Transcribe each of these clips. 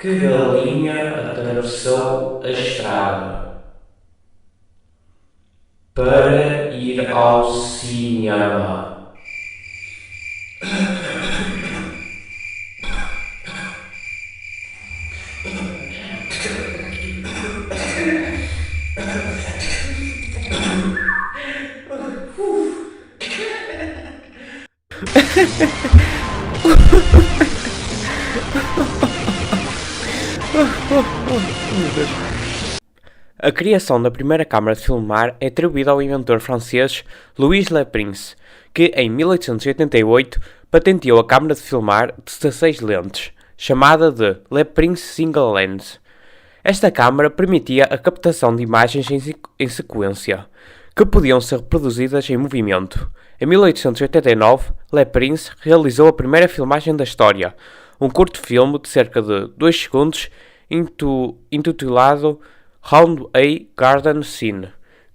Que galinha atravessou a estrada para ir ao cinema? A criação da primeira câmara de filmar é atribuída ao inventor francês Louis Le Prince, que em 1888 patenteou a câmara de filmar de 16 lentes, chamada de Le Prince Single Lens. Esta câmara permitia a captação de imagens em sequência, que podiam ser reproduzidas em movimento. Em 1889, Le Prince realizou a primeira filmagem da história, um curto filme de cerca de 2 segundos intitulado Round a Garden Scene,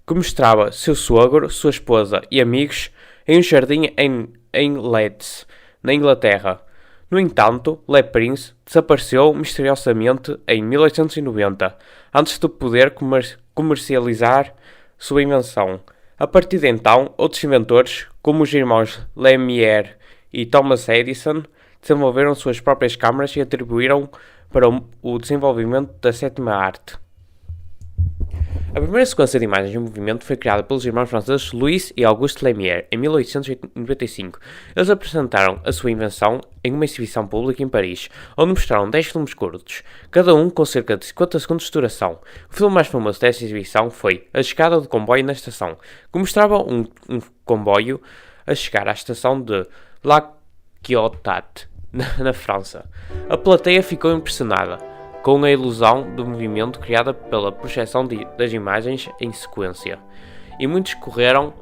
que mostrava seu sogro, sua esposa e amigos em um jardim em Leeds, na Inglaterra. No entanto, Le Prince desapareceu misteriosamente em 1890, antes de poder comercializar sua invenção. A partir de então, outros inventores, como os irmãos Lumière e Thomas Edison, desenvolveram suas próprias câmaras e atribuíram para o desenvolvimento da sétima arte. A primeira sequência de imagens em movimento foi criada pelos irmãos franceses Louis e Auguste Lumière em 1895. Eles apresentaram a sua invenção em uma exibição pública em Paris, onde mostraram 10 filmes curtos, cada um com cerca de 50 segundos de duração. O filme mais famoso desta exibição foi A Chegada do Comboio na Estação, que mostrava um comboio a chegar à estação de La Ciotat, na França. A plateia ficou impressionada com a ilusão do movimento criada pela projeção das imagens em sequência, e muitos correram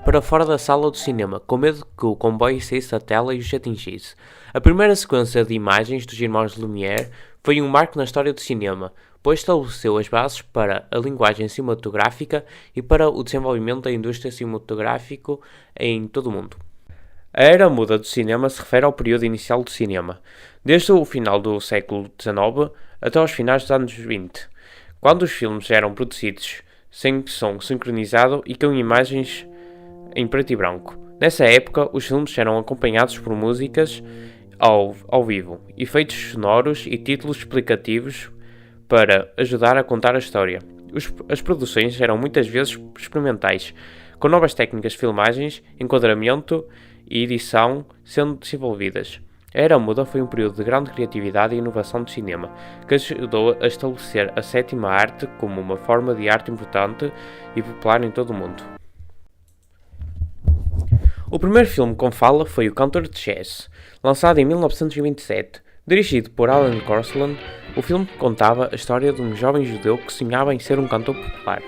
para fora da sala do cinema, com medo de que o comboio saísse da tela e os atingisse. A primeira sequência de imagens dos irmãos Lumière foi um marco na história do cinema, pois estabeleceu as bases para a linguagem cinematográfica e para o desenvolvimento da indústria cinematográfica em todo o mundo. A era muda do cinema se refere ao período inicial do cinema, desde o final do século XIX até aos finais dos anos 20, quando os filmes eram produzidos sem som sincronizado e com imagens em preto e branco. Nessa época, os filmes eram acompanhados por músicas ao vivo, efeitos sonoros e títulos explicativos para ajudar a contar a história. As produções eram muitas vezes experimentais, com novas técnicas de filmagens, enquadramento e edição sendo desenvolvidas. A Era Muda foi um período de grande criatividade e inovação do cinema, que ajudou a estabelecer a sétima arte como uma forma de arte importante e popular em todo o mundo. O primeiro filme com fala foi O Cantor de Jazz, lançado em 1927. Dirigido por Alan Cosland, o filme contava a história de um jovem judeu que sonhava em ser um cantor popular,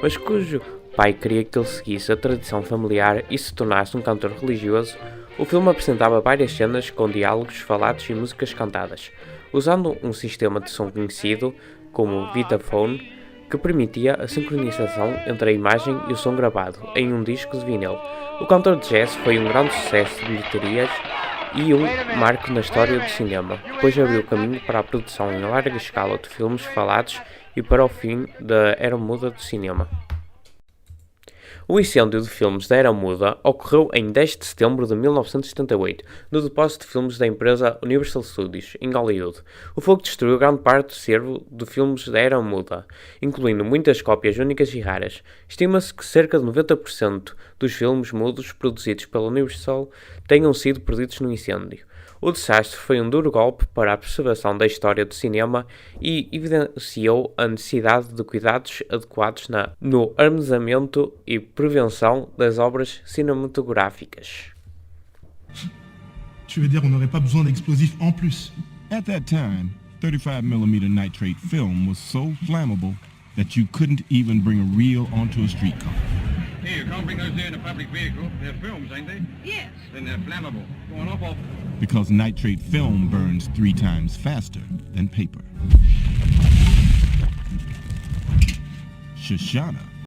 mas cujo pai queria que ele seguisse a tradição familiar e se tornasse um cantor religioso. O filme apresentava várias cenas com diálogos falados e músicas cantadas, usando um sistema de som conhecido como Vitaphone, que permitia a sincronização entre a imagem e o som gravado em um disco de vinil. O Cantor de Jazz foi um grande sucesso de bilhetarias e um marco na história do cinema, pois abriu caminho para a produção em larga escala de filmes falados e para o fim da Era Muda do cinema. O incêndio de filmes da Era Muda ocorreu em 10 de setembro de 1978, no depósito de filmes da empresa Universal Studios, em Hollywood. O fogo destruiu grande parte do acervo de filmes da Era Muda, incluindo muitas cópias únicas e raras. Estima-se que cerca de 90% dos filmes mudos produzidos pela Universal tenham sido perdidos no incêndio. O desastre foi um duro golpe para a preservação da história do cinema e evidenciou a necessidade de cuidados adequados no armazenamento e prevenção das obras cinematográficas. Tu veux dire on n'aurait pas besoin d'explosifs en plus? At that time, 35mm nitrate film was so flammable that you couldn't even bring a reel onto a streetcar. Hey, you can't bring those there in a public vehicle. They're films, ain't they? Yes. Then they're flammable. Going off. Because nitrate film burns 3 times faster than paper. Shoshana